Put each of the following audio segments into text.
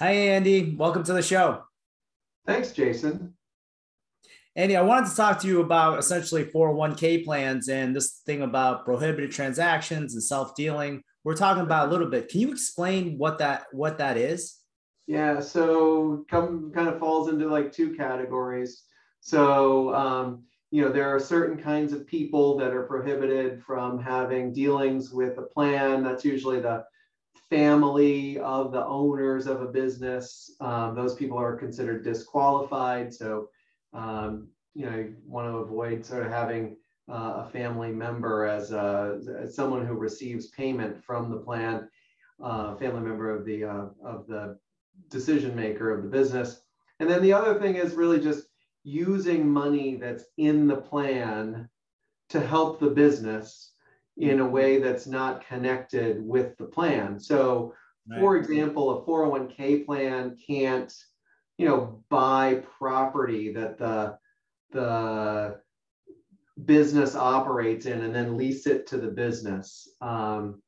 Hi, Andy. Welcome to the show. Thanks, Jason. Andy, I wanted to talk to you about essentially 401k plans and this thing about prohibited transactions and self-dealing. We're talking about a little bit. Can you explain what that is? Yeah, so kind of falls into like two categories. So, there are certain kinds of people that are prohibited from having dealings with a plan. That's usually the family of the owners of a business. Those people are considered disqualified. So, you want to avoid sort of having a family member as someone who receives payment from the plan, family member of the decision maker of the business. And then the other thing is really just using money that's in the plan to help the business in a way that's not connected with the plan. So, for example, a 401k plan can't, buy property that the business operates in and then lease it to the business. And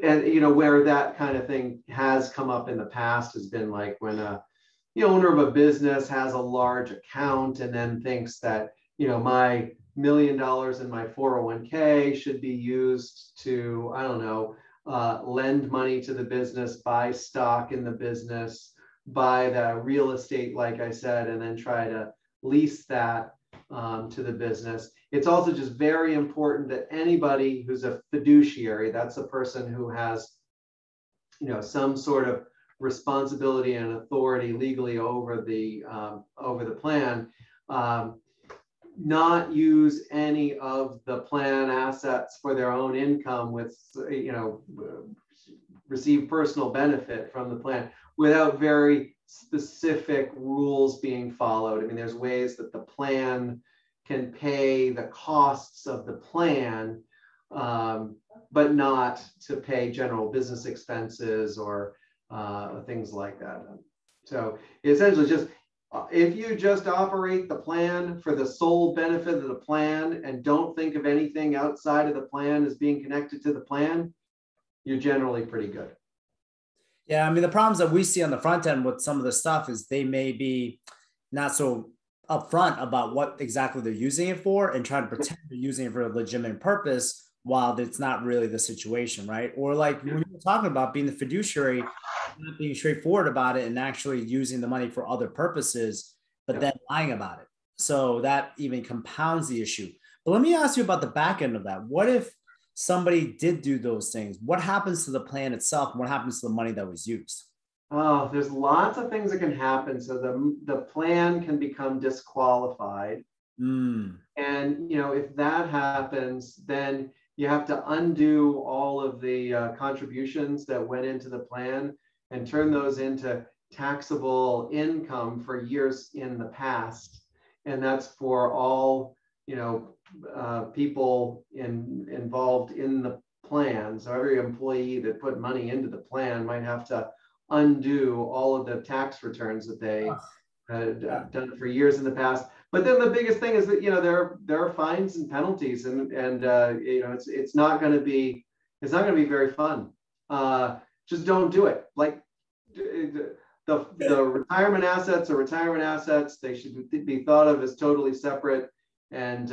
where that kind of thing has come up in the past has been like when the owner of a business has a large account and then thinks that my $1 million in my 401k should be used to, I don't know, lend money to the business, buy stock in the business, buy the real estate, like I said, and then try to lease that to the business. It's also just very important that anybody who's a fiduciary, that's a person who has, some sort of responsibility and authority legally over the plan, not use any of the plan assets for their own income with, receive personal benefit from the plan without very specific rules being followed. I mean, there's ways that the plan can pay the costs of the plan, but not to pay general business expenses or things like that. So essentially just, if you just operate the plan for the sole benefit of the plan and don't think of anything outside of the plan as being connected to the plan, you're generally pretty good. Yeah, I mean, the problems that we see on the front end with some of the stuff is they may be not so upfront about what exactly they're using it for and trying to pretend they're using it for a legitimate purpose while it's not really the situation, right? Or like when you were talking about being the fiduciary, not being straightforward about it and actually using the money for other purposes, but then lying about it. So that even compounds the issue. But let me ask you about the back end of that. What if somebody did do those things? What happens to the plan itself? And what happens to the money that was used? Oh, there's lots of things that can happen. So the plan can become disqualified. And, if that happens, then you have to undo all of the contributions that went into the plan and turn those into taxable income for years in the past. And that's for all, people involved in the plan. So every employee that put money into the plan might have to undo all of the tax returns that they had done for years in the past. But then the biggest thing is that there are fines and penalties, and it's not going to be very fun. Just don't do it. Like the retirement assets are retirement assets. They should be thought of as totally separate, and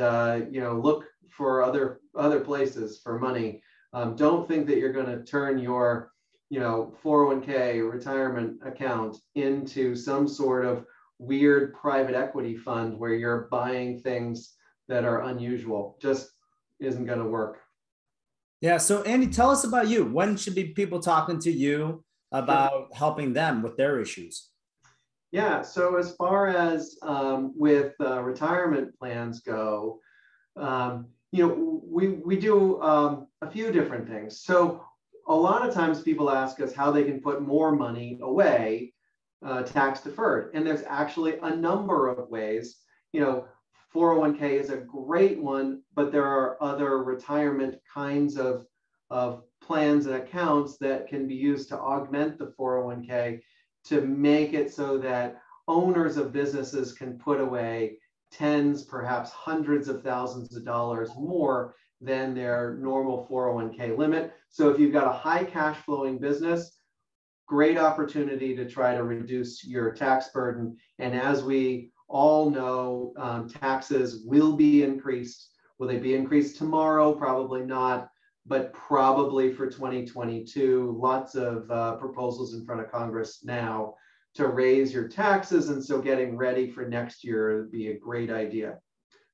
look for other places for money. Don't think that you're going to turn your 401k retirement account into some sort of weird private equity fund where you're buying things that are unusual. Just isn't going to work. Yeah. So Andy, tell us about you. When should be people talking to you about helping them with their issues? Yeah. So as far as with retirement plans go, we do a few different things. So a lot of times people ask us how they can put more money away tax deferred. And there's actually a number of ways. 401k is a great one, but there are other retirement kinds of plans and accounts that can be used to augment the 401k to make it so that owners of businesses can put away tens, perhaps hundreds of thousands of dollars more than their normal 401k limit. So if you've got a high cash flowing business, great opportunity to try to reduce your tax burden. And as we all know, taxes will be increased. Will they be increased tomorrow? Probably not, but probably for 2022. Lots of proposals in front of Congress now to raise your taxes. And so getting ready for next year would be a great idea.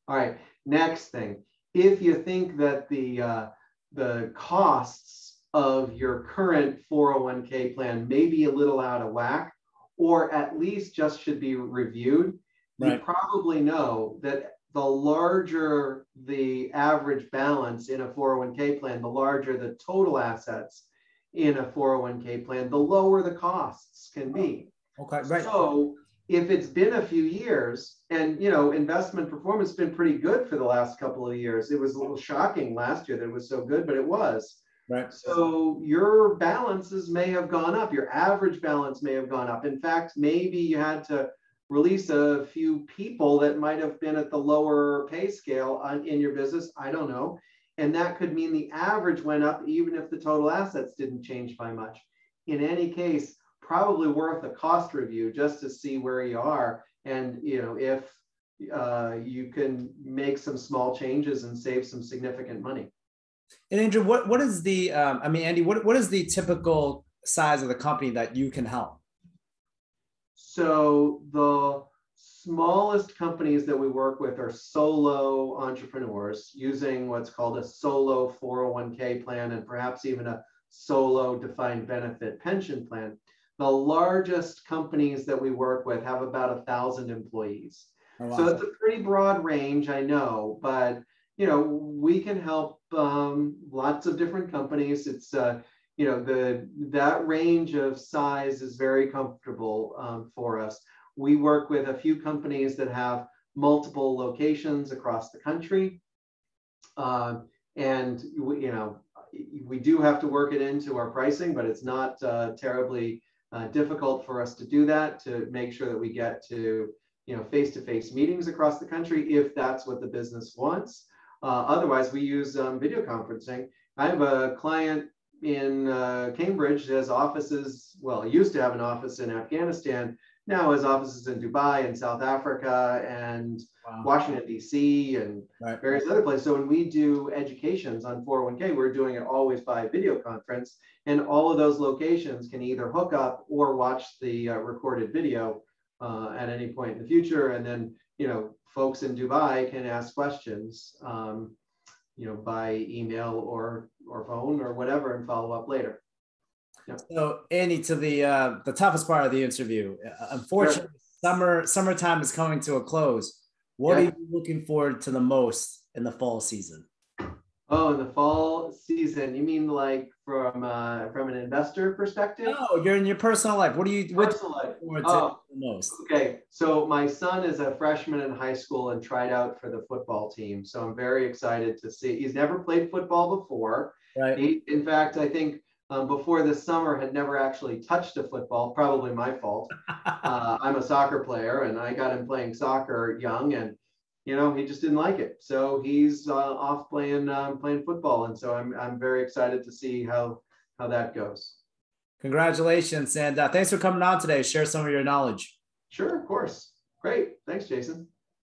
All right, next thing. If you think that the costs of your current 401k plan may be a little out of whack, or at least just should be reviewed, right, you probably know that the larger the average balance in a 401k plan, the larger the total assets in a 401k plan, the lower the costs can be. Okay, right. So if it's been a few years and, you know, investment performance has been pretty good for the last couple of years. It was a little shocking last year that it was so good, but it was. Right. So your balances may have gone up. Your average balance may have gone up. In fact, maybe you had to release a few people that might have been at the lower pay scale in your business. I don't know. And that could mean the average went up even if the total assets didn't change by much. In any case, probably worth a cost review just to see where you are. And, you know, if you can make some small changes and save some significant money. And Andrew, what is the, Andy, what is the typical size of the company that you can help? So the smallest companies that we work with are solo entrepreneurs using what's called a solo 401k plan and perhaps even a solo defined benefit pension plan. The largest companies that we work with have about 1,000 employees. Oh, wow. So it's a pretty broad range, I know, but you know, we can help lots of different companies. It's you know, that range of size is very comfortable for us. We work with a few companies that have multiple locations across the country, and you know, we do have to work it into our pricing, but it's not terribly difficult for us to do that, to make sure that we get to, you know, face-to-face meetings across the country if that's what the business wants. Otherwise, we use video conferencing. I have a client in Cambridge that has offices, well, used to have an office in Afghanistan, now has offices in Dubai and South Africa and wow, Washington, D.C. and right, various other places. So when we do educations on 401k, we're doing it always by video conference. And all of those locations can either hook up or watch the recorded video at any point in the future. And then, you know, folks in Dubai can ask questions, you know, by email or phone or whatever, and follow up later. Yeah. So Andy, to the toughest part of the interview, unfortunately, sure, summertime is coming to a close. What are you looking forward to the most in the fall season? Oh, in the fall season, you mean like from an investor perspective? No, you're in your personal life. What do you look forward to the most? Okay, so my son is a freshman in high school and tried out for the football team. So I'm very excited to see. He's never played football before. Right. In fact, I think before this summer had never actually touched a football. Probably my fault. I'm a soccer player, and I got him playing soccer young, and you know, he just didn't like it. So he's off playing football. And so I'm very excited to see how that goes. Congratulations. And thanks for coming on today. Share some of your knowledge. Sure, of course. Great. Thanks, Jason.